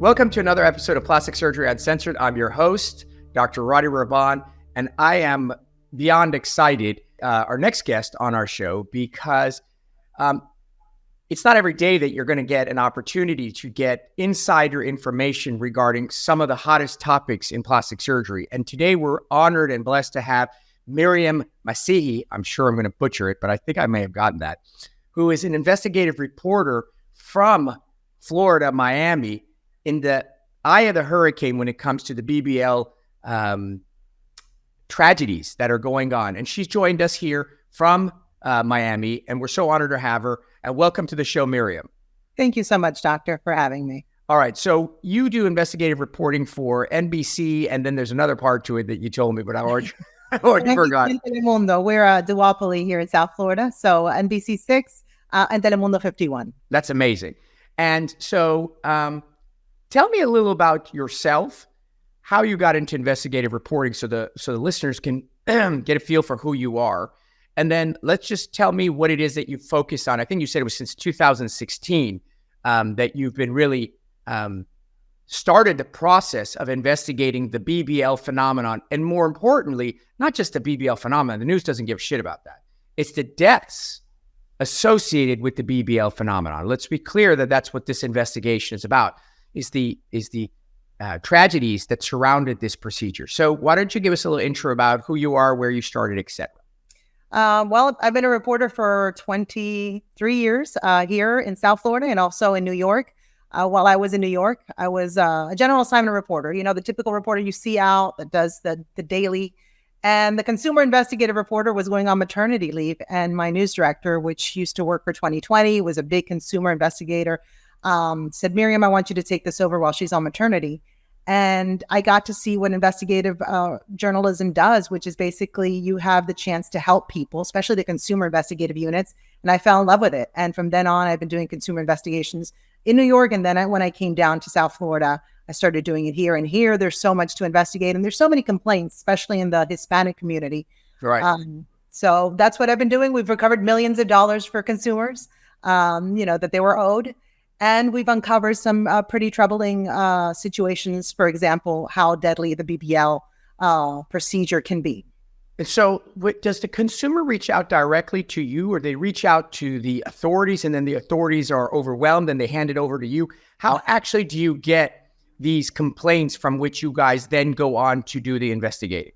Welcome to another episode of Plastic Surgery Uncensored. I'm your host, Dr. Rady, and I am beyond excited, our next guest on our show, because it's not every day that you're going to get an opportunity to get insider information regarding some of the hottest topics in plastic surgery. And today we're honored and blessed to have Myriam Masihy, I'm sure I'm going to butcher it, but I think I may have gotten that, who is an investigative reporter from Florida, Miami, in the eye of the hurricane when it comes to the BBL tragedies that are going on. And she's joined us here from Miami, and we're so honored to have her. And welcome to the show, Myriam. Thank you so much, doctor, for having me. All right. So you do investigative reporting for NBC, and then there's another part to it that you told me, but I already forgot. Telemundo. We're a duopoly here in South Florida. So NBC 6 and Telemundo 51. That's amazing. And so tell me a little about yourself, how you got into investigative reporting so the listeners can get a feel for who you are. And then let's just tell me what it is that you focus on. I think you said it was since 2016 that you've been really started the process of investigating the BBL phenomenon. And more importantly, not just the BBL phenomenon. The news doesn't give a shit about that. It's the deaths associated with the BBL phenomenon. Let's be clear that that's what this investigation is about, is the tragedies that surrounded this procedure. So why don't you give us a little intro about who you are, where you started, et cetera? Well, I've been a reporter for 23 years here in South Florida and also in New York. While I was in New York, I was a general assignment reporter, you know, the typical reporter you see out that does the daily. And the consumer investigative reporter was going on maternity leave. And my news director, which used to work for 2020, was a big consumer investigator, said, Myriam, I want you to take this over while she's on maternity. And I got to see what investigative journalism does, which is basically you have the chance to help people, especially the consumer investigative units. And I fell in love with it. And from then on, I've been doing consumer investigations in New York. And then when I came down to South Florida, I started doing it here. And here, there's so much to investigate. And there's so many complaints, especially in the Hispanic community. Right. So that's what I've been doing. We've recovered millions of dollars for consumers, that they were owed. And we've uncovered some pretty troubling situations, for example, how deadly the BBL procedure can be. And so does the consumer reach out directly to you, or they reach out to the authorities and then the authorities are overwhelmed and they hand it over to you? How actually do you get these complaints from which you guys then go on to do the investigating?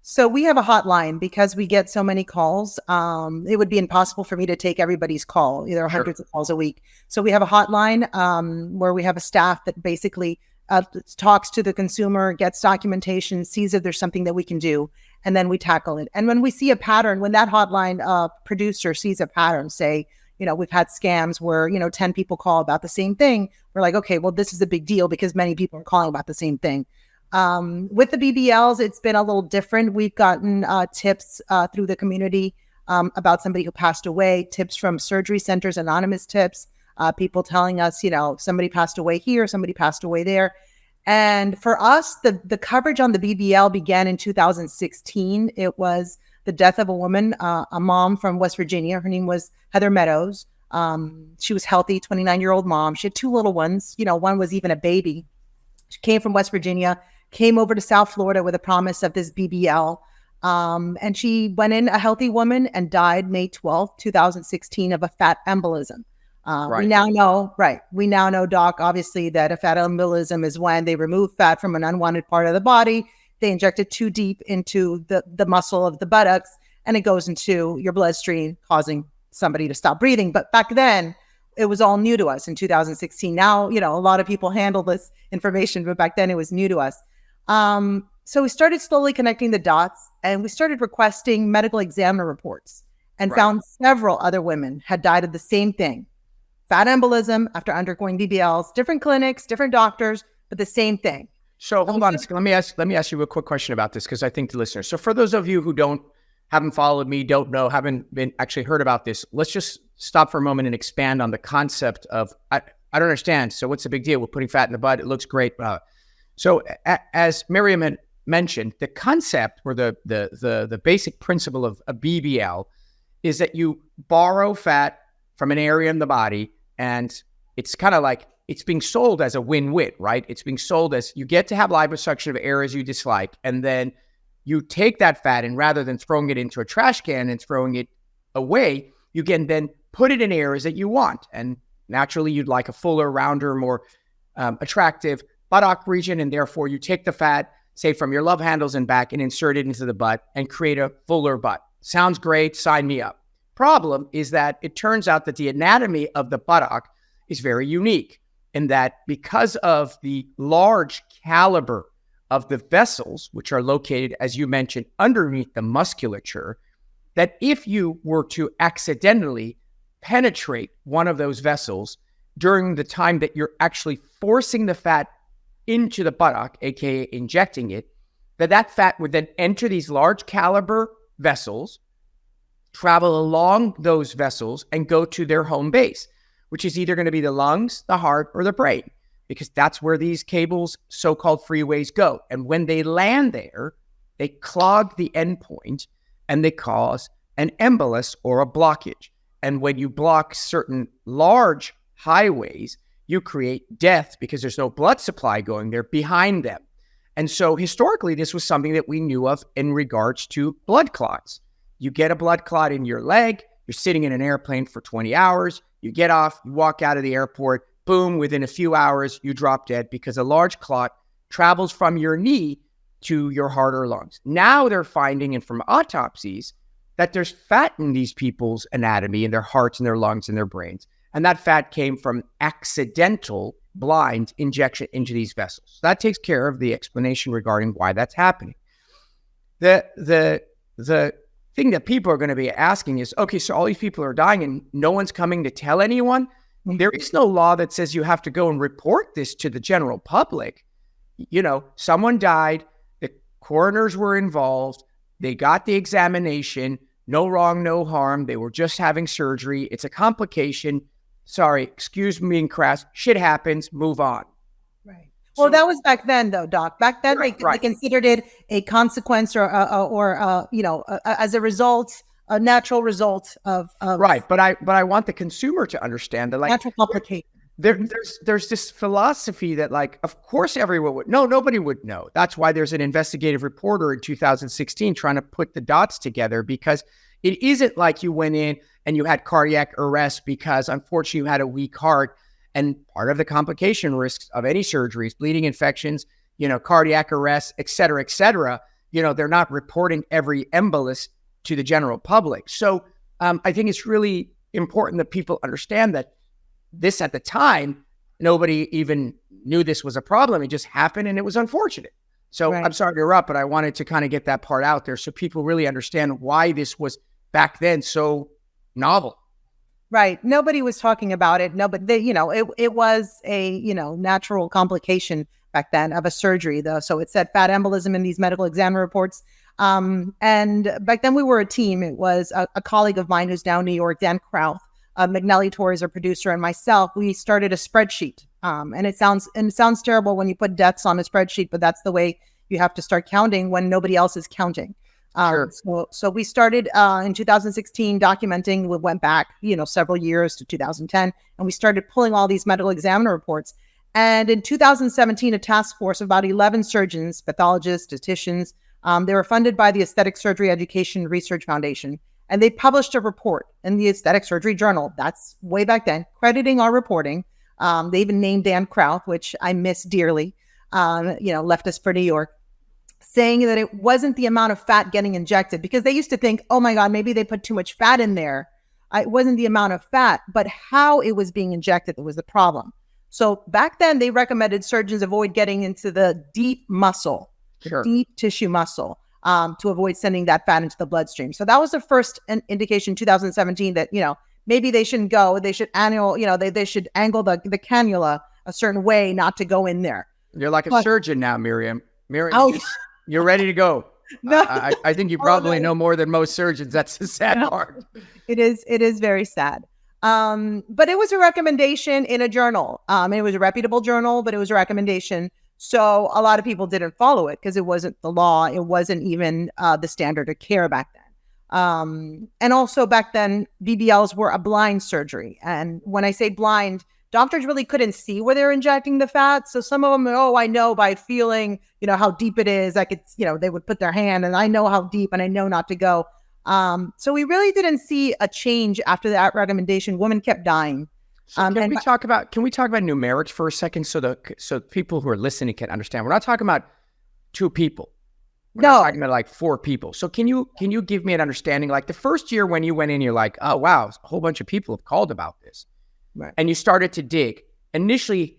So we have a hotline because we get so many calls. It would be impossible for me to take everybody's call. There are hundreds of calls a week. So we have a hotline where we have a staff that basically talks to the consumer, gets documentation, sees if there's something that we can do, and then we tackle it. And when we see a pattern, when that hotline producer sees a pattern, say, we've had scams where, 10 people call about the same thing. We're like, okay, well, this is a big deal because many people are calling about the same thing. With the BBLs, it's been a little different. We've gotten tips through the community about somebody who passed away, tips from surgery centers, anonymous tips, people telling us, somebody passed away here, somebody passed away there. And for us, the coverage on the BBL began in 2016. It was the death of a woman, a mom from West Virginia. Her name was Heather Meadows. She was healthy, 29-year-old mom. She had two little ones. One was even a baby. She came from West Virginia, came over to South Florida with a promise of this BBL. And she went in a healthy woman and died May 12th, 2016 of a fat embolism. Right. We now know, Doc, obviously, that a fat embolism is when they remove fat from an unwanted part of the body. They inject it too deep into the muscle of the buttocks, and it goes into your bloodstream, causing somebody to stop breathing. But back then, it was all new to us in 2016. Now, a lot of people handle this information, but back then it was new to us. So we started slowly connecting the dots, and we started requesting medical examiner reports and found several other women had died of the same thing. Fat embolism after undergoing BBLs, different clinics, different doctors, but the same thing. So hold on, let me ask you a quick question about this, because I think the listeners. So for those of you who haven't followed me, don't know, haven't been actually heard about this, let's just stop for a moment and expand on the concept of I don't understand. So what's the big deal? We're putting fat in the butt. It looks great. So as Myriam had mentioned, the concept or the basic principle of a BBL is that you borrow fat from an area in the body, and it's kind of like it's being sold as a win-win, right? It's being sold as you get to have liposuction of areas you dislike, and then you take that fat, and rather than throwing it into a trash can and throwing it away, you can then put it in areas that you want. And naturally, you'd like a fuller, rounder, more attractive buttock region, and therefore you take the fat, say from your love handles and back, and insert it into the butt and create a fuller butt. Sounds great, sign me up. Problem is that it turns out that the anatomy of the buttock is very unique in that because of the large caliber of the vessels, which are located, as you mentioned, underneath the musculature, that if you were to accidentally penetrate one of those vessels during the time that you're actually forcing the fat into the buttock, aka injecting it, that fat would then enter these large caliber vessels, travel along those vessels, and go to their home base, which is either going to be the lungs, the heart, or the brain, because that's where these cables, so-called freeways, go. And when they land there, they clog the endpoint and they cause an embolus or a blockage. And when you block certain large highways, you create death because there's no blood supply going there behind them. And so historically, this was something that we knew of in regards to blood clots. You get a blood clot in your leg, you're sitting in an airplane for 20 hours, you get off, you walk out of the airport, boom, within a few hours, you drop dead because a large clot travels from your knee to your heart or lungs. Now they're finding, and from autopsies, that there's fat in these people's anatomy, in their hearts and their lungs and their brains. And that fat came from accidental blind injection into these vessels. So that takes care of the explanation regarding why that's happening. The thing that people are going to be asking is, okay, so all these people are dying and no one's coming to tell anyone? There is no law that says you have to go and report this to the general public. You know, someone died, the coroners were involved, they got the examination, no wrong, no harm, they were just having surgery, it's a complication. Sorry, excuse me being crass, shit happens, move on. Right. Well, that was back then, though, Doc. Back then, Right. They considered it a consequence or as a result, a natural result of right. But I want the consumer to understand that, like, natural complication. There's this philosophy that, like, of course everyone would know. Nobody would know. That's why there's an investigative reporter in 2016 trying to put the dots together, because it isn't like you went in and you had cardiac arrest because unfortunately you had a weak heart. And part of the complication risks of any surgeries, bleeding infections, cardiac arrest, et cetera, they're not reporting every embolus to the general public. So I think it's really important that people understand that this, at the time, nobody even knew this was a problem. It just happened and it was unfortunate. So right. I'm sorry to interrupt, but I wanted to kind of get that part out there so people really understand why this was back then so novel. Right. Nobody was talking about it. No, but it was a, natural complication back then of a surgery, though. So it said fat embolism in these medical exam reports. And back then we were a team. It was a colleague of mine who's now in New York, Dan Krauth, McNally Torres, our producer, and myself. We started a spreadsheet. And it sounds terrible when you put deaths on a spreadsheet, but that's the way you have to start counting when nobody else is counting. Sure. So we started in 2016 documenting. We went back, several years to 2010, and we started pulling all these medical examiner reports. And in 2017, a task force of about 11 surgeons, pathologists, statisticians, they were funded by the Aesthetic Surgery Education Research Foundation, and they published a report in the Aesthetic Surgery Journal. That's way back then, crediting our reporting. They even named Dan Krauth, which I miss dearly. Left us for New York, saying that it wasn't the amount of fat getting injected, because they used to think, oh my God, maybe they put too much fat in there. It wasn't the amount of fat, but how it was being injected that was the problem. So back then they recommended surgeons avoid getting into the deep muscle, sure. deep tissue muscle, to avoid sending that fat into the bloodstream. So that was the first indication, 2017, that, maybe they shouldn't go. They should they should angle the cannula a certain way, not to go in there. You're like a surgeon now, Myriam. You're ready to go. No. I think you probably know more than most surgeons. That's the sad part. It is very sad. But it was a recommendation in a journal. It was a reputable journal, but it was a recommendation. So a lot of people didn't follow it because it wasn't the law. It wasn't even the standard of care back then. And also back then, BBLs were a blind surgery. And when I say blind, doctors really couldn't see where they're injecting the fat. So some of them, I know by feeling, how deep it is. I could, they would put their hand and I know how deep and I know not to go. So we really didn't see a change after that recommendation. Women kept dying. So can we talk about numerics for a second so people who are listening can understand? We're not talking about 2 people. We're not talking about like 4 people. So can you give me an understanding? Like the first year when you went in, you're like, oh wow, a whole bunch of people have called about this. Right. And you started to dig. Initially,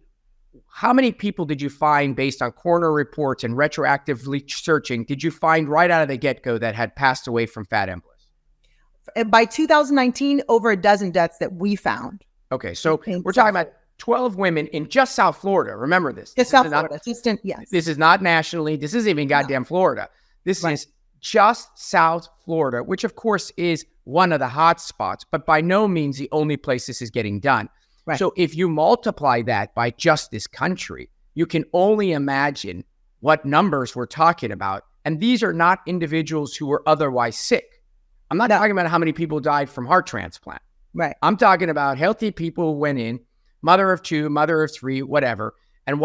how many people did you find based on coroner reports and retroactively searching, did you find right out of the get-go that had passed away from fat embolus? By 2019, over a dozen deaths that we found. Okay, so we're talking about 12 women in just South Florida. Remember this. Just South Florida. Yes. This is not nationally. This isn't even goddamn Florida. This is just South Florida, which of course is one of the hot spots, but by no means the only place this is getting done. Right. So if you multiply that by just this country, you can only imagine what numbers we're talking about. And these are not individuals who were otherwise sick. I'm not talking about how many people died from heart transplant. Right. I'm talking about healthy people who went in, mother of 2, mother of 3, whatever, and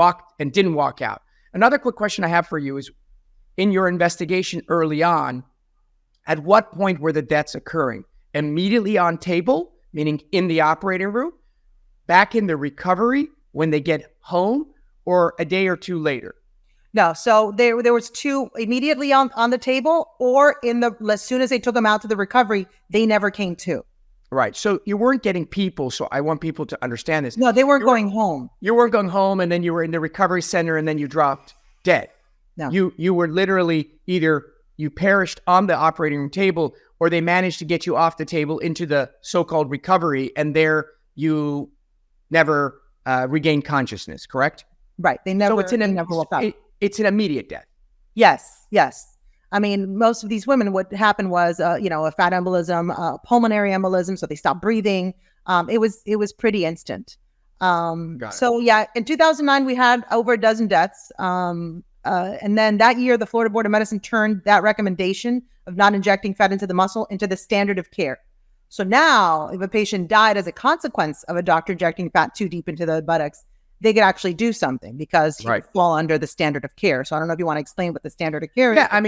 didn't walk out. Another quick question I have for you is, in your investigation early on, at what point were the deaths occurring? Immediately on table, meaning in the operating room, back in the recovery when they get home, or a day or 2 later? No, so there was 2 immediately on the table, or as soon as they took them out to the recovery, they never came to. Right. So you weren't getting people. So I want people to understand this. No, they weren't going home. You weren't going home, and then you were in the recovery center, and then you dropped dead. No. You were literally either you perished on the operating room table, or they managed to get you off the table into the so-called recovery, and there you never regained consciousness, correct? Right. They never woke up. It's an immediate death. Yes. I mean, most of these women, what happened was, a fat embolism, pulmonary embolism. So they stopped breathing. It was pretty instant. So yeah, in 2009, we had over a dozen deaths. And then that year, the Florida Board of Medicine turned that recommendation of not injecting fat into the muscle into the standard of care. So now if a patient died as a consequence of a doctor injecting fat too deep into the buttocks, they could actually do something because he would fall under the standard of care. So I don't know if you want to explain what the standard of care is. Yeah, I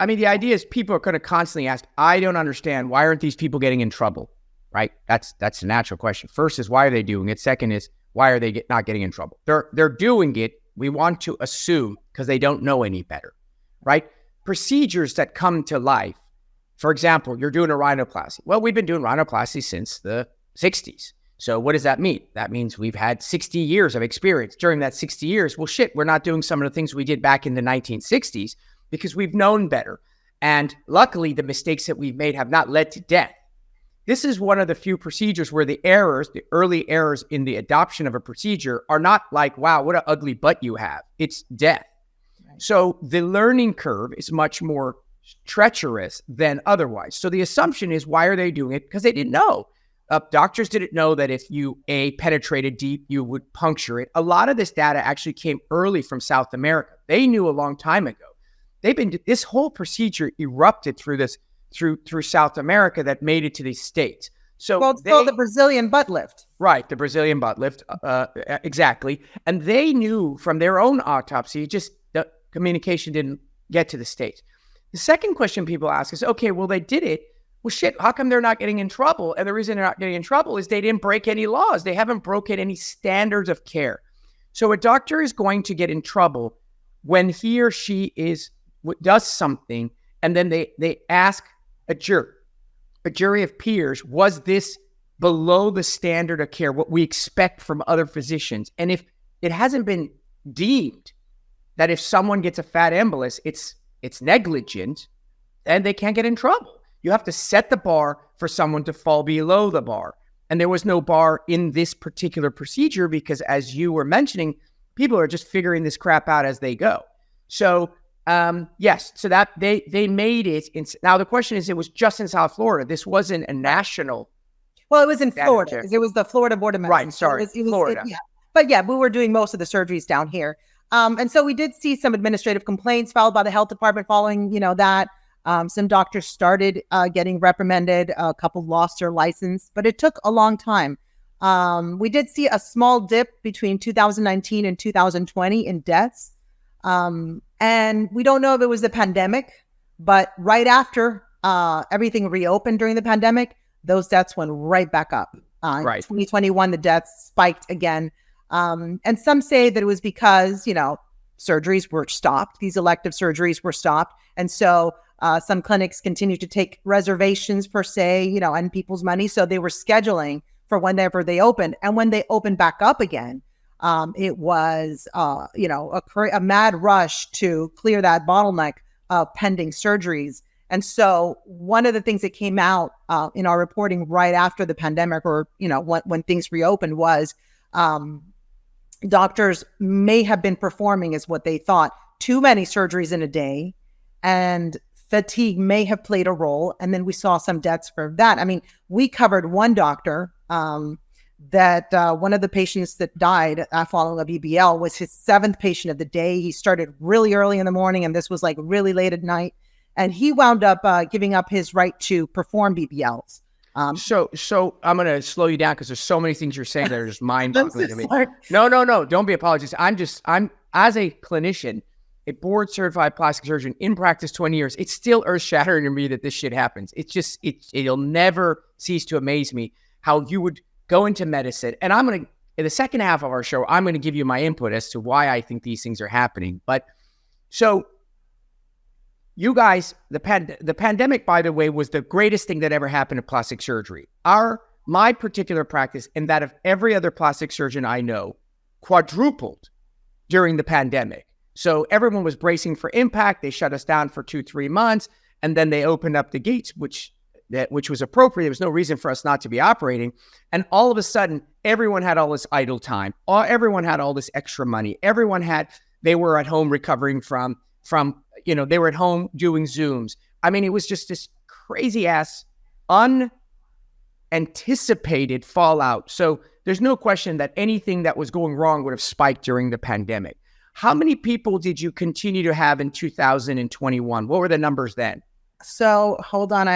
mean, the idea is people are going to constantly ask, I don't understand. Why aren't these people getting in trouble? Right? That's a natural question. First is, why are they doing it? Second is, why are they not getting in trouble? They're doing it, we want to assume, because they don't know any better, right? Procedures that come to life. For example, you're doing a rhinoplasty. Well, we've been doing rhinoplasty since the 60s. So what does that mean? That means we've had 60 years of experience. During that 60 years, well, shit, we're not doing some of the things we did back in the 1960s because we've known better. And luckily, the mistakes that we've made have not led to death. This is one of the few procedures where the early errors in the adoption of a procedure are not like, wow, what an ugly butt you have. It's death. Right. So the learning curve is much more treacherous than otherwise. So the assumption is, why are they doing it? Because they didn't know. Doctors didn't know that if you penetrated deep, you would puncture it. A lot of this data actually came early from South America. They knew a long time ago. This whole procedure erupted through South America that made it to these states. So it's called the Brazilian butt lift. Right, the Brazilian butt lift, exactly. And they knew from their own autopsy, just the communication didn't get to the States. The second question people ask is, okay, well, they did it. Well, shit, how come they're not getting in trouble? And the reason they're not getting in trouble is they didn't break any laws. They haven't broken any standards of care. So a doctor is going to get in trouble when he or she does something, and then they ask a jury of peers, was this below the standard of care, what we expect from other physicians? And if it hasn't been deemed that if someone gets a fat embolus, it's negligent, then they can't get in trouble. You have to set the bar for someone to fall below the bar. And there was no bar in this particular procedure because, as you were mentioning, people are just figuring this crap out as they go. So yes, so that they made it. Now the question is, it was just in South Florida. This wasn't a national. Well, it was in Florida because it was the Florida Board of Medicine. Right, sorry, Florida. But yeah, we were doing most of the surgeries down here. And so we did see some administrative complaints filed by the health department following, that. Some doctors started getting reprimanded. A couple lost their license, but it took a long time. We did see a small dip between 2019 and 2020 in deaths. And we don't know if it was the pandemic, but right after everything reopened during the pandemic, those deaths went right back up. Right. 2021, the deaths spiked again. And some say that it was because, surgeries were stopped. These elective surgeries were stopped. And so some clinics continued to take reservations per se, and people's money. So they were scheduling for whenever they opened. And when they opened back up again, it was, a mad rush to clear that bottleneck of pending surgeries. And so one of the things that came out in our reporting right after the pandemic, or, when things reopened, was doctors may have been performing, is what they thought, too many surgeries in a day, and fatigue may have played a role. And then we saw some deaths for that. I mean, we covered one doctor that one of the patients that died following a BBL was his 7th patient of the day. He started really early in the morning, and this was like really late at night. And he wound up giving up his right to perform BBLs. So I'm going to slow you down because there's so many things you're saying that are just mind-boggling to me. Sorry. No. Don't be apologizing. I'm as a clinician, a board certified plastic surgeon in practice 20 years, it's still earth shattering to me that this shit happens. It's just, it'll never cease to amaze me how you would go into medicine. And I'm going to, in the second half of our show, I'm going to give you my input as to why I think these things are happening. But so you guys, the pandemic, by the way, was the greatest thing that ever happened to plastic surgery. My particular practice, and that of every other plastic surgeon I know, quadrupled during the pandemic. So everyone was bracing for impact. They shut us down for 2-3 months, and then they opened up the gates, which was appropriate. There was no reason for us not to be operating. And all of a sudden, everyone had all this idle time. Everyone had all this extra money. They were at home recovering from, they were at home doing Zooms. I mean, it was just this crazy ass, unanticipated fallout. So there's no question that anything that was going wrong would have spiked during the pandemic. How many people did you continue to have in 2021? What were the numbers then? So hold on,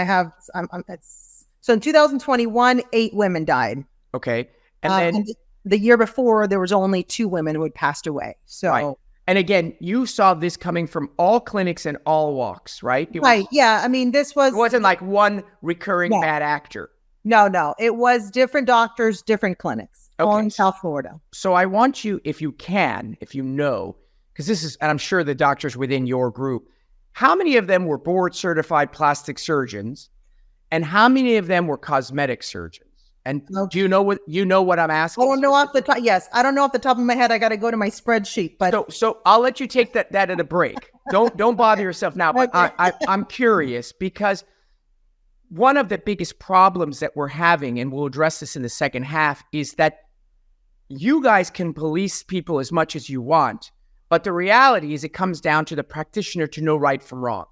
so in 2021, 8 women died. Okay. And then and the year before, there was only 2 women who had passed away. So, right. And again, you saw this coming from all clinics and all walks, right? Yeah. I mean, it wasn't like one recurring bad actor. No. It was different doctors, different clinics, all in South Florida. So I want you, if you know, because this is, and I'm sure the doctors within your group, how many of them were board certified plastic surgeons, and how many of them were cosmetic surgeons? And do you know what I'm asking? I don't know off the top. Yes, I don't know off the top of my head. I got to go to my spreadsheet. But so I'll let you take that at a break. Don't bother yourself now. But I'm curious because one of the biggest problems that we're having, and we'll address this in the second half, is that you guys can police people as much as you want, but the reality is it comes down to the practitioner to know right from wrong.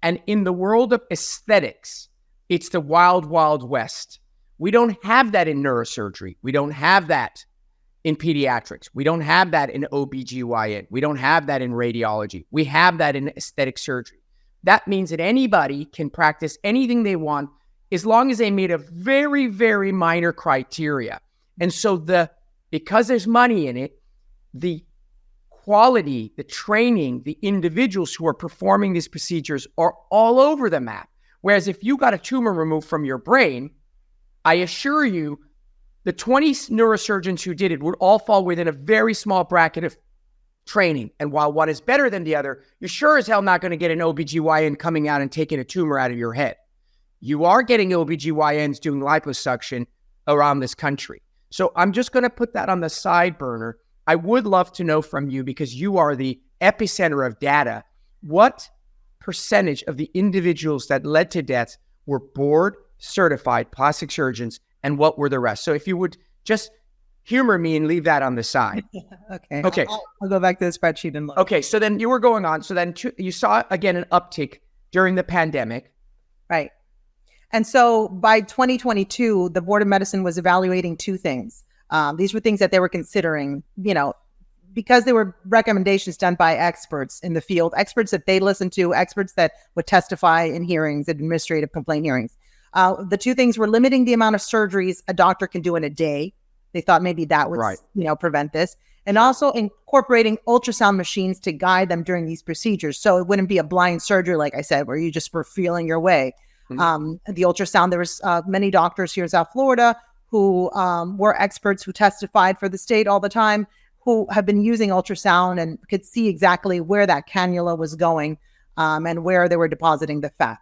And in the world of aesthetics, it's the wild, wild west. We don't have that in neurosurgery. We don't have that in pediatrics. We don't have that in OBGYN. We don't have that in radiology. We have that in aesthetic surgery. That means that anybody can practice anything they want as long as they meet a very, very minor criteria. And so because there's money in it, the quality, the training, the individuals who are performing these procedures are all over the map. Whereas if you got a tumor removed from your brain, I assure you, the 20 neurosurgeons who did it would all fall within a very small bracket of training. And while one is better than the other, you're sure as hell not going to get an OBGYN coming out and taking a tumor out of your head. You are getting OBGYNs doing liposuction around this country. So I'm just going to put that on the side burner. I would love to know from you, because you are the epicenter of data, what percentage of the individuals that led to deaths were board certified plastic surgeons, and what were the rest? So if you would just humor me and leave that on the side. Okay. I'll go back to the spreadsheet and look. Okay. So then you were going on. So then you saw, again, an uptick during the pandemic. Right. And so by 2022, the Board of Medicine was evaluating 2 things. These were things that they were considering, because they were recommendations done by experts in the field, experts that they listened to, experts that would testify in hearings, administrative complaint hearings. The 2 things were limiting the amount of surgeries a doctor can do in a day. They thought maybe that would, Right. prevent this. And also incorporating ultrasound machines to guide them during these procedures. So it wouldn't be a blind surgery, like I said, where you just were feeling your way. The ultrasound, there was many doctors here in South Florida who were experts who testified for the state all the time, who have been using ultrasound and could see exactly where that cannula was going and where they were depositing the fat.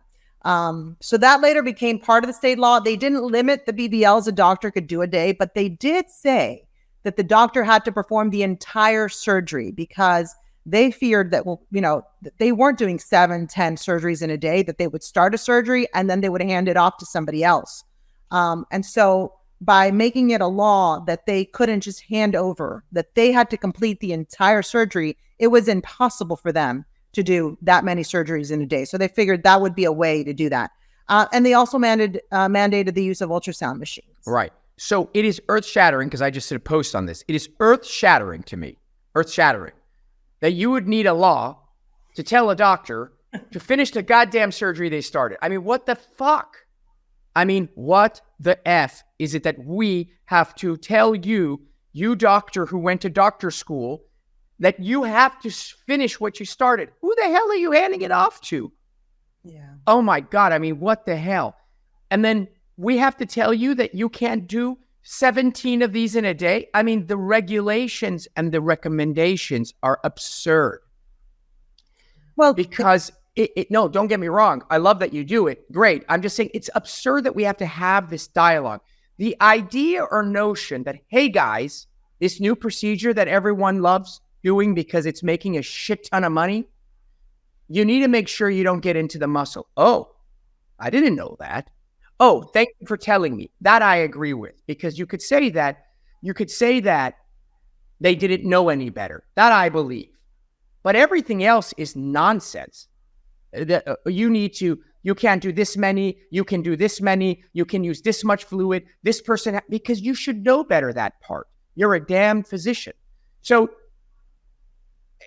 So that later became part of the state law. They didn't limit the BBLs a doctor could do a day, but they did say that the doctor had to perform the entire surgery because they feared that, they weren't doing 7, 10 surgeries in a day, that they would start a surgery and then they would hand it off to somebody else. And so by making it a law that they couldn't just hand over, that they had to complete the entire surgery, it was impossible for them to do that many surgeries in a day. So they figured that would be a way to do that. And they also mandated the use of ultrasound machines. Right. So it is earth-shattering, because I just did a post on this. It is earth-shattering to me, earth-shattering, that you would need a law to tell a doctor to finish the goddamn surgery they started. I mean, what the fuck? I mean, what the F is it that we have to tell you doctor who went to doctor school, that you have to finish what you started? Who the hell are you handing it off to? Yeah. Oh my God. I mean, what the hell? And then we have to tell you that you can't do 17 of these in a day. I mean, the regulations and the recommendations are absurd. Well, because no, don't get me wrong. I love that you do it. Great. I'm just saying it's absurd that we have to have this dialogue. The idea or notion that, hey guys, this new procedure that everyone loves doing because it's making a shit ton of money, you need to make sure you don't get into the muscle. Oh, I didn't know that. Oh, thank you for telling me. That I agree with, because you could say that they didn't know any better. That I believe. But everything else is nonsense. You can't do this many, you can do this many, you can use this much fluid, this person, because you should know better that part. You're a damn physician. So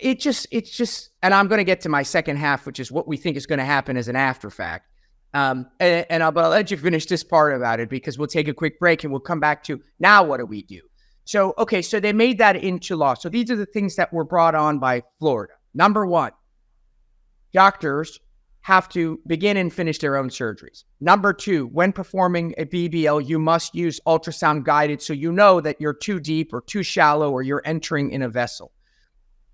it's just, and I'm going to get to my second half, which is what we think is going to happen as an after fact. But I'll let you finish this part about it, because we'll take a quick break and we'll come back to now what do we do? So, okay, so they made that into law. So these are the things that were brought on by Florida. Number one, doctors have to begin and finish their own surgeries. Number two, when performing a BBL, you must use ultrasound guided so you know that you're too deep or too shallow or you're entering in a vessel.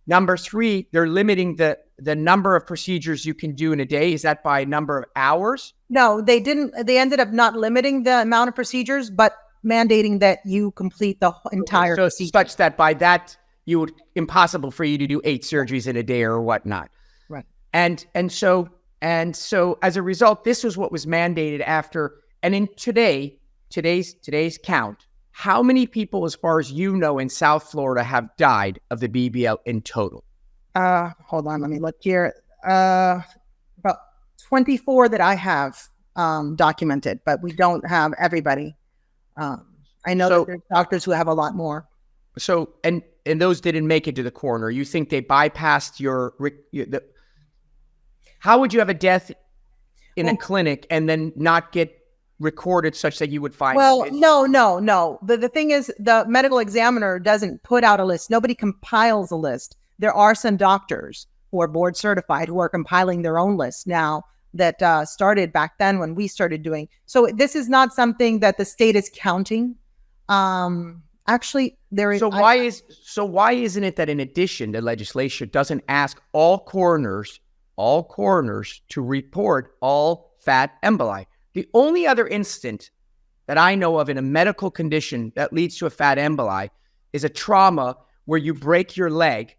Number three, they're limiting the number of procedures you can do in a day. Is that by number of hours? No, they didn't. They ended up not limiting the amount of procedures, but mandating that you complete the entire procedure. Such that by that, you would impossible for you to do 8 surgeries in a day or whatnot. Right. And so as a result, this was what was mandated after. And in today's count, how many people, as far as you know, in South Florida have died of the BBL in total? Hold on, let me look here. About 24 that I have documented, but we don't have everybody. I know that there's doctors who have a lot more. So, and those didn't make it to the coroner. You think they bypassed how would you have a death in a clinic and then not get recorded such that you would find it? No. The thing is, the medical examiner doesn't put out a list. Nobody compiles a list. There are some doctors who are board certified who are compiling their own list now that started back then when we started doing. So this is not something that the state is counting. Actually, there is. So why isn't it that in addition, the legislature doesn't ask all coroners to report all fat emboli? The only other instant that I know of in a medical condition that leads to a fat emboli is a trauma where you break your leg.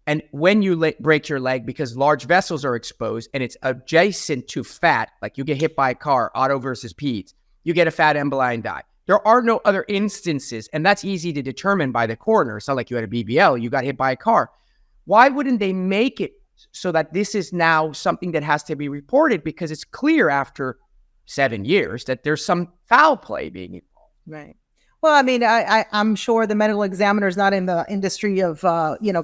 And when you break your leg, because large vessels are exposed and it's adjacent to fat, like you get hit by a car, auto versus peds, you get a fat emboli and die. There are no other instances, and that's easy to determine by the coroner. It's not like you had a BBL, you got hit by a car. Why wouldn't they make it so that this is now something that has to be reported, because it's clear after 7 years that there's some foul play being involved? Right. Well, I mean, I'm sure the medical examiner is not in the industry of,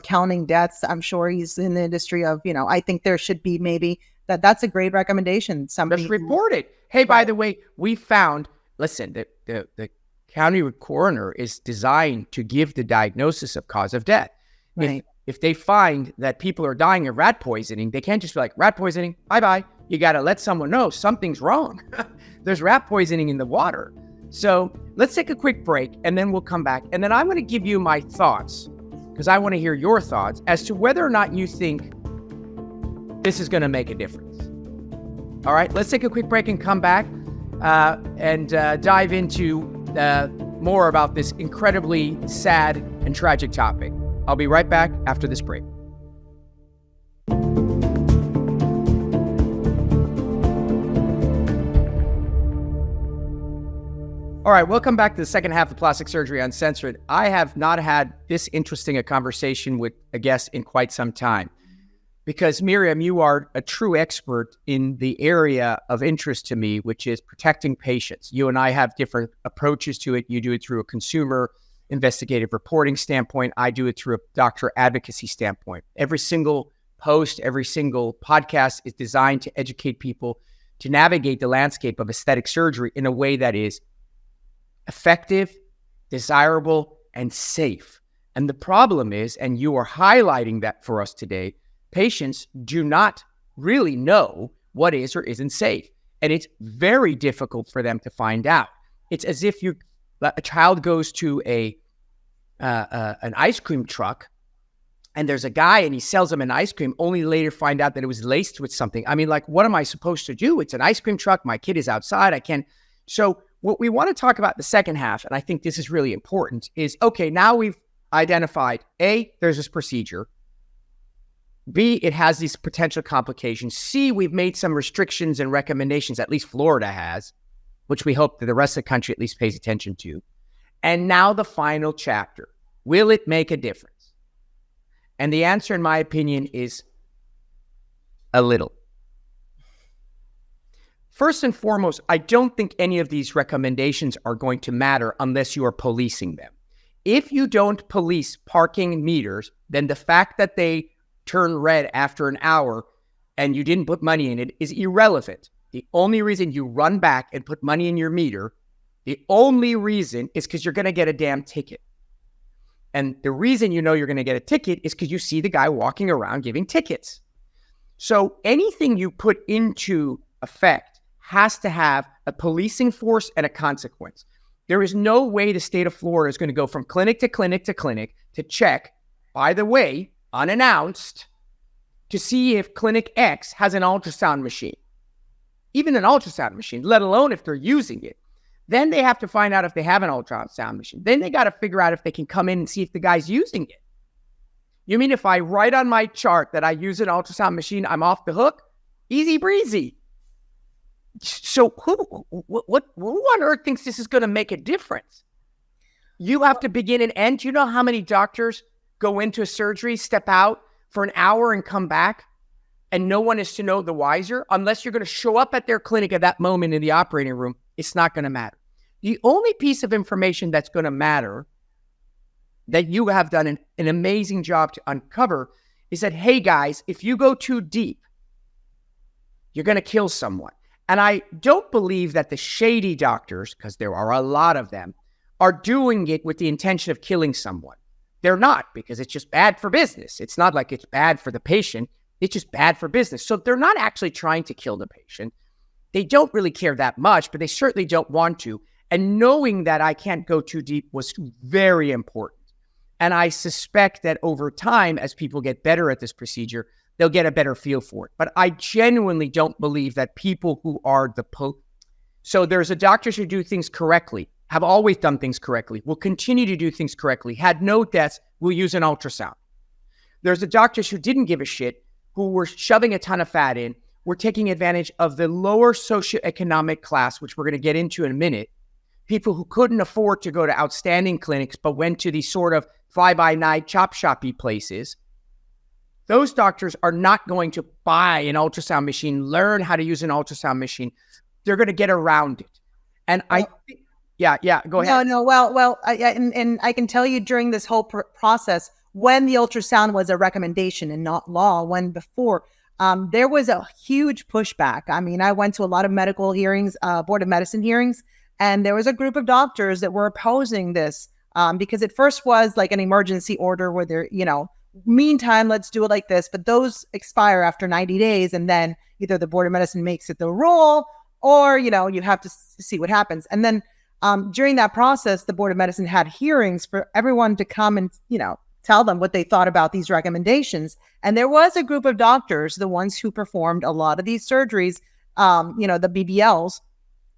counting deaths. I'm sure he's in the industry of, I think there should be maybe that's a great recommendation. Somebody just report it. Hey, by the way, we found, listen, the county coroner is designed to give the diagnosis of cause of death. Right. If they find that people are dying of rat poisoning, they can't just be like, rat poisoning, bye-bye. You got to let someone know something's wrong. There's rat poisoning in the water. So let's take a quick break, and then we'll come back. And then I'm going to give you my thoughts, because I want to hear your thoughts as to whether or not you think this is going to make a difference. All right, let's take a quick break and come back and dive into more about this incredibly sad and tragic topic. I'll be right back after this break. All right, welcome back to the second half of Plastic Surgery Uncensored. I have not had this interesting a conversation with a guest in quite some time, because Myriam, you are a true expert in the area of interest to me, which is protecting patients. You and I have different approaches to it. You do it through a consumer investigative reporting standpoint. I do it through a doctor advocacy standpoint. Every single post, every single podcast is designed to educate people to navigate the landscape of aesthetic surgery in a way that is effective, desirable, and safe. And the problem is, and you are highlighting that for us today, patients do not really know what is or isn't safe. And it's very difficult for them to find out. It's as if a child goes to an ice cream truck, and there's a guy and he sells them an ice cream, only later find out that it was laced with something. I mean, like, what am I supposed to do? It's an ice cream truck. My kid is outside. I can't. So what we want to talk about the second half, and I think this is really important, is, okay, now we've identified, A, there's this procedure. B, it has these potential complications. C, we've made some restrictions and recommendations, at least Florida has, which we hope that the rest of the country at least pays attention to. And now the final chapter. Will it make a difference? And the answer, in my opinion, is a little. First and foremost, I don't think any of these recommendations are going to matter unless you are policing them. If you don't police parking meters, then the fact that they turn red after an hour and you didn't put money in it is irrelevant. The only reason you run back and put money in your meter, the only reason is because you're going to get a damn ticket. And the reason you know you're going to get a ticket is because you see the guy walking around giving tickets. So anything you put into effect has to have a policing force and a consequence. There is no way the state of Florida is going to go from clinic to clinic to clinic to check, by the way, unannounced, to see if Clinic X has an ultrasound machine. Even an ultrasound machine, let alone if they're using it. Then they have to find out if they have an ultrasound machine. Then they got to figure out if they can come in and see if the guy's using it. You mean if I write on my chart that I use an ultrasound machine, I'm off the hook? Easy breezy. So who on earth thinks this is going to make a difference? You have to begin and end. Do you know how many doctors go into a surgery, step out for an hour and come back, and no one is to know the wiser? Unless you're going to show up at their clinic at that moment in the operating room, it's not going to matter. The only piece of information that's going to matter that you have done an amazing job to uncover is that, hey guys, if you go too deep, you're going to kill someone. And I don't believe that the shady doctors, because there are a lot of them, are doing it with the intention of killing someone. They're not, because it's just bad for business. It's not like it's bad for the patient. It's just bad for business. So they're not actually trying to kill the patient. They don't really care that much, but they certainly don't want to. And knowing that I can't go too deep was very important. And I suspect that over time, as people get better at this procedure, they'll get a better feel for it. But I genuinely don't believe that people who are so there's a doctors who do things correctly, have always done things correctly, will continue to do things correctly, had no deaths, will use an ultrasound. There's the doctors who didn't give a shit, who were shoving a ton of fat in, were taking advantage of the lower socioeconomic class, which we're going to get into in a minute, people who couldn't afford to go to outstanding clinics, but went to these sort of fly-by-night chop shoppy places. Those doctors are not going to buy an ultrasound machine, learn how to use an ultrasound machine. They're going to get around it. And go ahead. Well, and I can tell you during this whole process, when the ultrasound was a recommendation and not law, when before, there was a huge pushback. I mean, I went to a lot of medical hearings, Board of Medicine hearings, And there was a group of doctors that were opposing this because it first was like an emergency order where they're, meantime, let's do it like this. But those expire after 90 days. And then either the Board of Medicine makes it the rule or, you have to see what happens. And then during that process, the Board of Medicine had hearings for everyone to come and, tell them what they thought about these recommendations. And there was a group of doctors, the ones who performed a lot of these surgeries, the BBLs,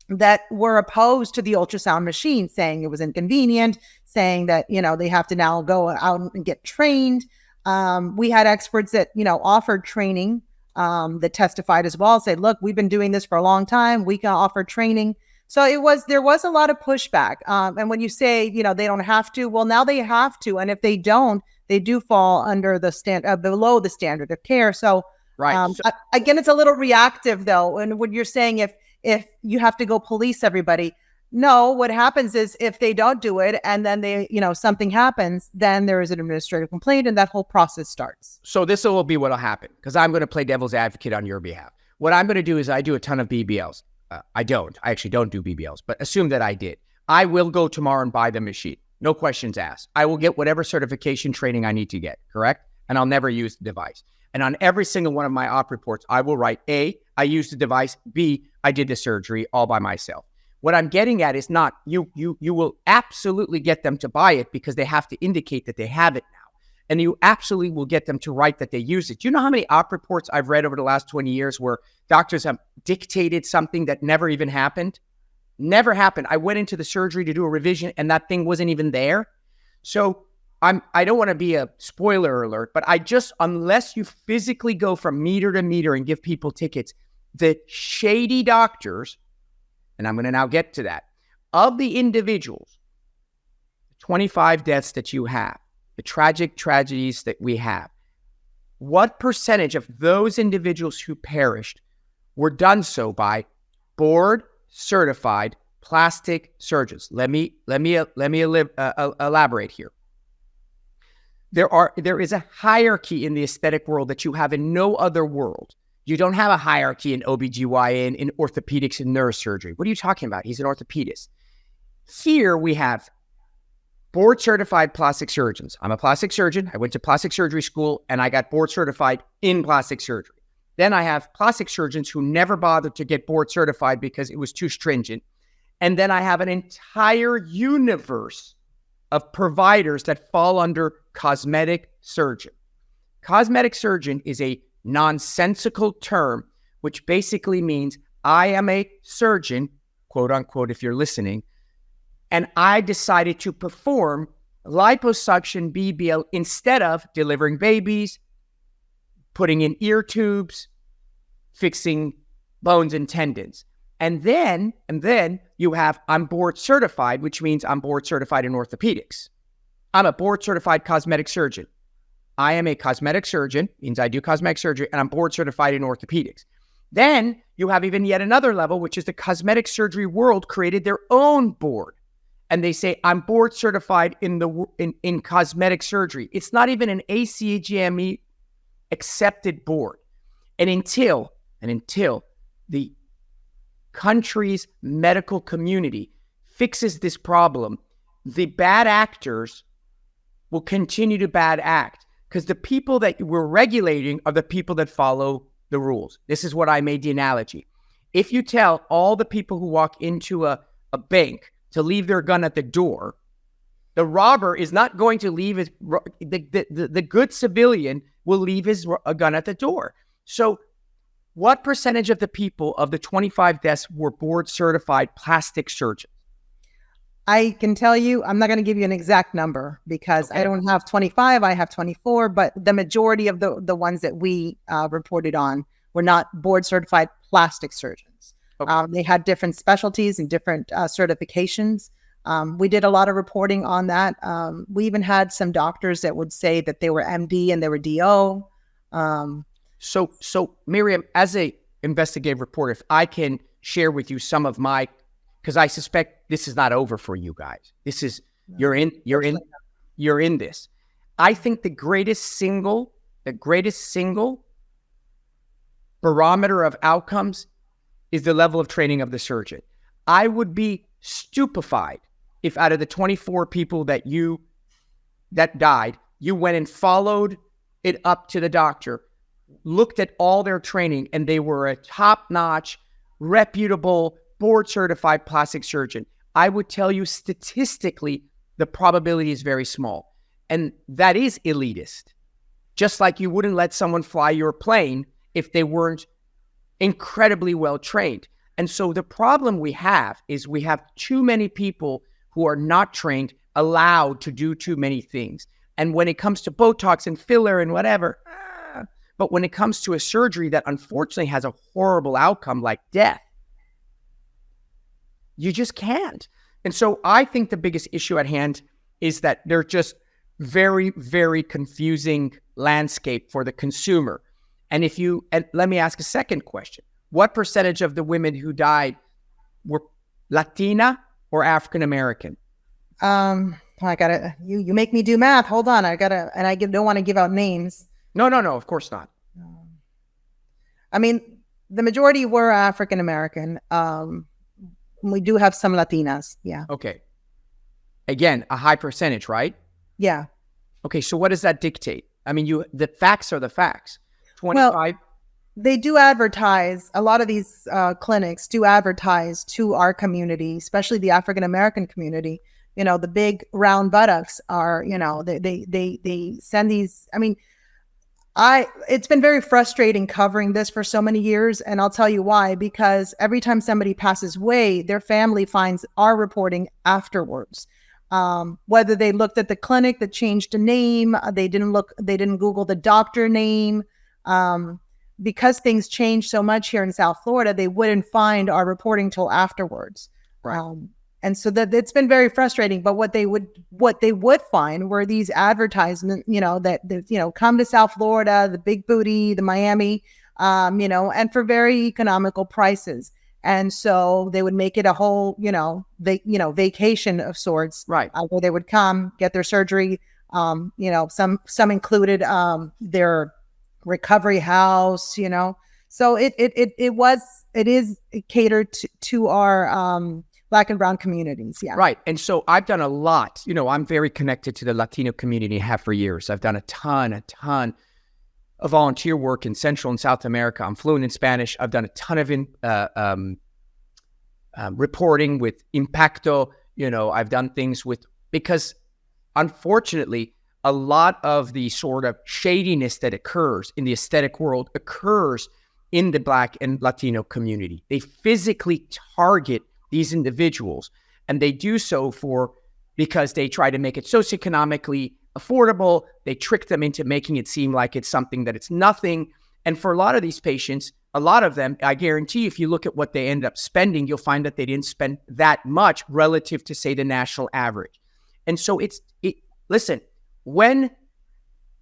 that were opposed to the ultrasound machine, saying it was inconvenient, saying that, they have to now go out and get trained. We had experts that, offered training that testified as well, said, look, we've been doing this for a long time. We can offer training. So there was a lot of pushback. And when you say, they don't have to, well, now they have to. And if they don't, they do fall under the below the standard of care. So, right. Again, it's a little reactive though. And when you're saying if you have to go police everybody, no, what happens is if they don't do it and then they, something happens, then there is an administrative complaint and that whole process starts. So this will be what'll happen because I'm going to play devil's advocate on your behalf. What I'm going to do is I do a ton of BBLs. I actually don't do BBLs, but assume that I did. I will go tomorrow and buy the machine. No questions asked. I will get whatever certification training I need to get, correct? And I'll never use the device. And on every single one of my op reports, I will write A, I used the device, B, I did the surgery all by myself. What I'm getting at is not, you will absolutely get them to buy it because they have to indicate that they have it now. And you absolutely will get them to write that they use it. Do you know how many op reports I've read over the last 20 years where doctors have dictated something that never even happened? Never happened. I went into the surgery to do a revision and that thing wasn't even there. So I don't want to be a spoiler alert, but unless you physically go from meter to meter and give people tickets, the shady doctors, and I'm going to now get to that, of the individuals, 25 deaths that you have, the tragic tragedies that we have, what percentage of those individuals who perished were done so by board certified plastic surgeons? Let me elaborate here. There is a hierarchy in the aesthetic world that you have in no other world. You don't have a hierarchy in OBGYN, in orthopedics, and neurosurgery. What are you talking about? He's an orthopedist. Here we have board certified plastic surgeons. I'm a plastic surgeon. I went to plastic surgery school and I got board certified in plastic surgery. Then I have plastic surgeons who never bothered to get board certified because it was too stringent. And then I have an entire universe of providers that fall under cosmetic surgeon. Cosmetic surgeon is a nonsensical term, which basically means I am a surgeon, quote unquote, if you're listening, and I decided to perform liposuction BBL instead of delivering babies, putting in ear tubes, fixing bones and tendons. And then you have, I'm board certified, which means I'm board certified in orthopedics. I'm a board certified cosmetic surgeon. I am a cosmetic surgeon, means I do cosmetic surgery, and I'm board certified in orthopedics. Then you have even yet another level, which is the cosmetic surgery world created their own board. And they say, I'm board certified in cosmetic surgery. It's not even an ACGME accepted board. And until the country's medical community fixes this problem, the bad actors will continue to bad act because the people that we're regulating are the people that follow the rules. This is what I made the analogy. If you tell all the people who walk into a bank to leave their gun at the door, the robber is not going to leave his, the good civilian will leave his gun at the door. So what percentage of the people of the 25 deaths were board certified plastic surgeons? I can tell you, I'm not going to give you an exact number because I don't have 25, I have 24, but the majority of the ones that we reported on were not board certified plastic surgeons. Okay. They had different specialties and different certifications. We did a lot of reporting on that. We even had some doctors that would say that they were MD and they were DO. So Myriam, as a investigative reporter, if I can share with you some of my, because I suspect this is not over for you guys. This is, you're in this. I think the greatest single barometer of outcomes is the level of training of the surgeon. I would be stupefied if out of the 24 people that died, you went and followed it up to the doctor, looked at all their training, and they were a top-notch, reputable, board-certified plastic surgeon. I would tell you statistically, the probability is very small. And that is elitist. Just like you wouldn't let someone fly your plane if they weren't incredibly well trained. And so the problem we have is we have too many people who are not trained, allowed to do too many things. And when it comes to Botox and filler and whatever, but when it comes to a surgery that unfortunately has a horrible outcome like death, you just can't. And so I think the biggest issue at hand is that they're just very, very confusing landscape for the consumer. And let me ask a second question. What percentage of the women who died were Latina or African American? I gotta, you make me do math. Hold on. Don't want to give out names. No, of course not. I mean, the majority were African American. We do have some Latinas. Yeah. Okay. Again, a high percentage, right? Yeah. Okay. So what does that dictate? I mean, the facts are the facts. 25. Well, they do advertise. A lot of these clinics do advertise to our community, especially the African American community. You know, the big round buttocks are, you know, they send these. I mean, it's been very frustrating covering this for so many years. And I'll tell you why, because every time somebody passes away, their family finds our reporting afterwards. Whether they looked at the clinic that changed the name, they didn't Google the doctor name. Because things change so much here in South Florida, they wouldn't find our reporting till afterwards. Right. And so that it's been very frustrating. But what they would find were these advertisements, that come to South Florida, the big booty, the Miami, and for very economical prices. And so they would make it a whole, vacation of sorts, right? Where they would come get their surgery. Some included their recovery house, So it is catered to our Black and brown communities. Yeah. Right. And so I've done a lot, I'm very connected to the Latino community, have for years. I've done a ton of volunteer work in Central and South America. I'm fluent in Spanish. I've done a ton of reporting with Impacto. I've done things because unfortunately, a lot of the sort of shadiness that occurs in the aesthetic world occurs in the Black and Latino community. They physically target these individuals, and they do so because they try to make it socioeconomically affordable. They trick them into making it seem like it's something that it's nothing. And for a lot of these patients, a lot of them, I guarantee if you look at what they end up spending, you'll find that they didn't spend that much relative to, say, the national average. And so listen, when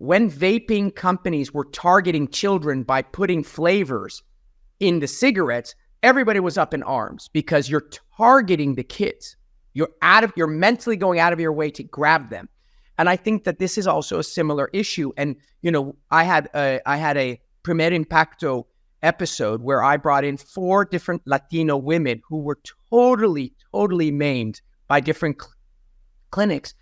vaping companies were targeting children by putting flavors in the cigarettes, everybody was up in arms because you're targeting the kids. You're mentally going out of your way to grab them. And I think that this is also a similar issue. And, I had a Primer Impacto episode where I brought in 4 different Latino women who were totally maimed by different clinics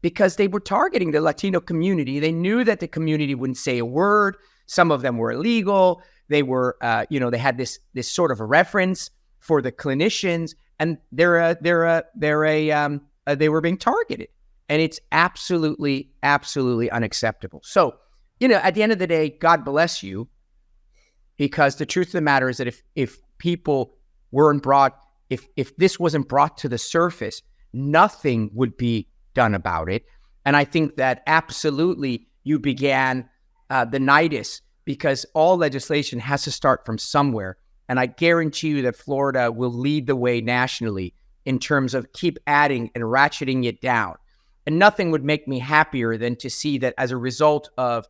because they were targeting the Latino community. They knew that the community wouldn't say a word. Some of them were illegal. They were, they had this sort of a reference for the clinicians, and they were being targeted, and it's absolutely unacceptable. So, at the end of the day, God bless you, because the truth of the matter is that if people weren't brought, if this wasn't brought to the surface, nothing would be done about it. And I think that absolutely you began the nidus, because all legislation has to start from somewhere. And I guarantee you that Florida will lead the way nationally in terms of keep adding and ratcheting it down. And nothing would make me happier than to see that as a result of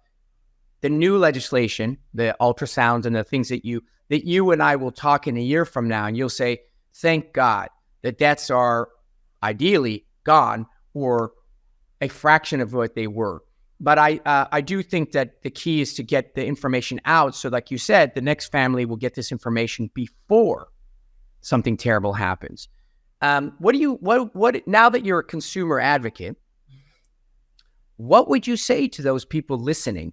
the new legislation, the ultrasounds and the things that you and I will talk in a year from now, and you'll say, thank God the deaths are ideally gone or a fraction of what they were. But I do think that the key is to get the information out. So like you said, the next family will get this information before something terrible happens. What now that you're a consumer advocate, what would you say to those people listening?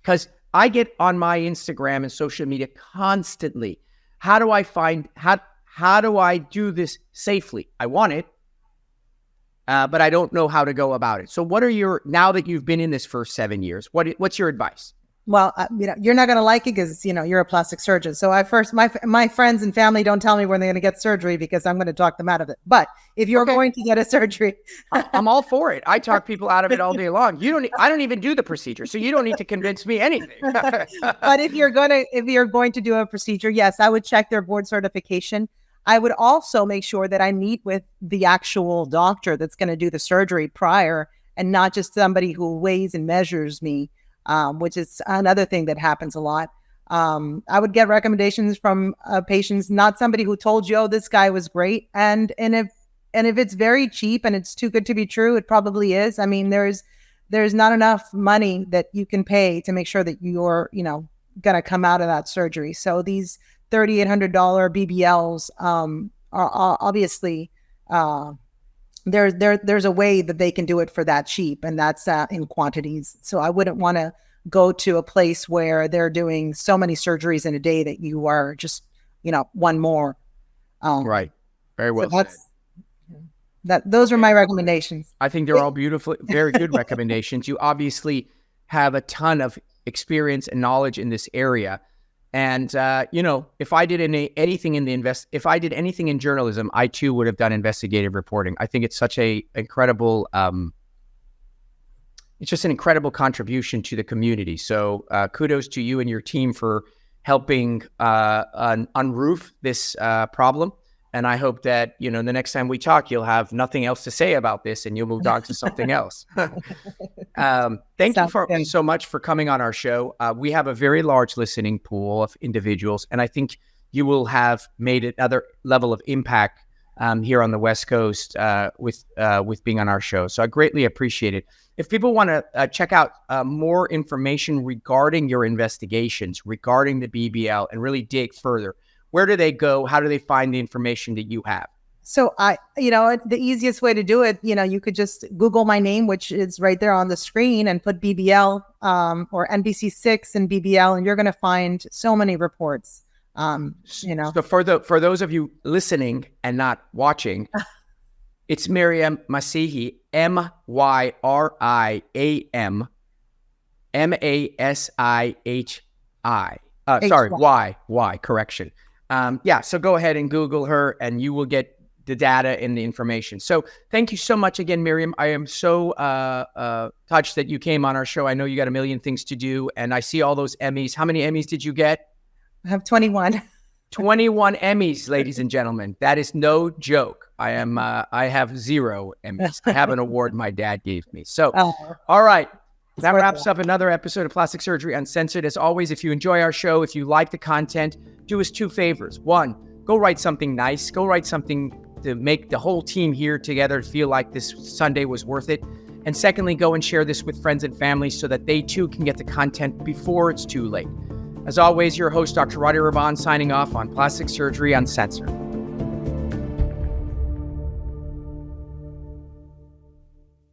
Because I get on my Instagram and social media constantly. How do I do this safely? I want it, but I don't know how to go about it. So now that you've been in this for 7 years, what's your advice? Well, you're not going to like it because, you're a plastic surgeon. So my friends and family don't tell me when they're going to get surgery because I'm going to talk them out of it. But if you're going to get a surgery, I'm all for it. I talk people out of it all day long. I don't even do the procedure, so you don't need to convince me anything. But if you're going to do a procedure, yes, I would check their board certification. I would also make sure that I meet with the actual doctor that's going to do the surgery prior, and not just somebody who weighs and measures me. Which is another thing that happens a lot. I would get recommendations from patients, not somebody who told you, oh, this guy was great. And if it's very cheap and it's too good to be true, it probably is. I mean, there's not enough money that you can pay to make sure that you're, going to come out of that surgery. So these $3,800 BBLs are obviously, there's a way that they can do it for that cheap, and that's in quantities. So I wouldn't want to go to a place where they're doing so many surgeries in a day that you are just, one more. Right. Very well said. Those are my recommendations. I think they're all beautiful, very good recommendations. You obviously have a ton of experience and knowledge in this area. And, if I did anything in journalism, I too would have done investigative reporting. I think it's such a incredible, it's just an incredible contribution to the community. So kudos to you and your team for helping unroof this problem. And I hope that, the next time we talk, you'll have nothing else to say about this and you'll move on to something else. Thank you so much for coming on our show. We have a very large listening pool of individuals, and I think you will have made another level of impact here on the West Coast with being on our show. So I greatly appreciate it. If people want to check out more information regarding your investigations, regarding the BBL, and really dig further, where do they go? How do they find the information that you have? So the easiest way to do it, you could just Google my name, which is right there on the screen, and put BBL or NBC6 and BBL, and you're going to find so many reports. So for those of you listening and not watching, it's Myriam Masihy, Myriam Masihi. Y, correction. So go ahead and Google her and you will get the data and the information. So thank you so much again, Myriam. I am so touched that you came on our show. I know you got a million things to do, and I see all those Emmys. How many Emmys did you get? I have 21. 21 Emmys, ladies and gentlemen. That is no joke. I have 0 Emmys. I have an award my dad gave me. So, all right. That wraps up another episode of Plastic Surgery Uncensored. As always, if you enjoy our show, if you like the content, do us 2 favors. 1, go write something nice. Go write something to make the whole team here together feel like this Sunday was worth it. And secondly, go and share this with friends and family so that they too can get the content before it's too late. As always, your host, Dr. Rady signing off on Plastic Surgery Uncensored.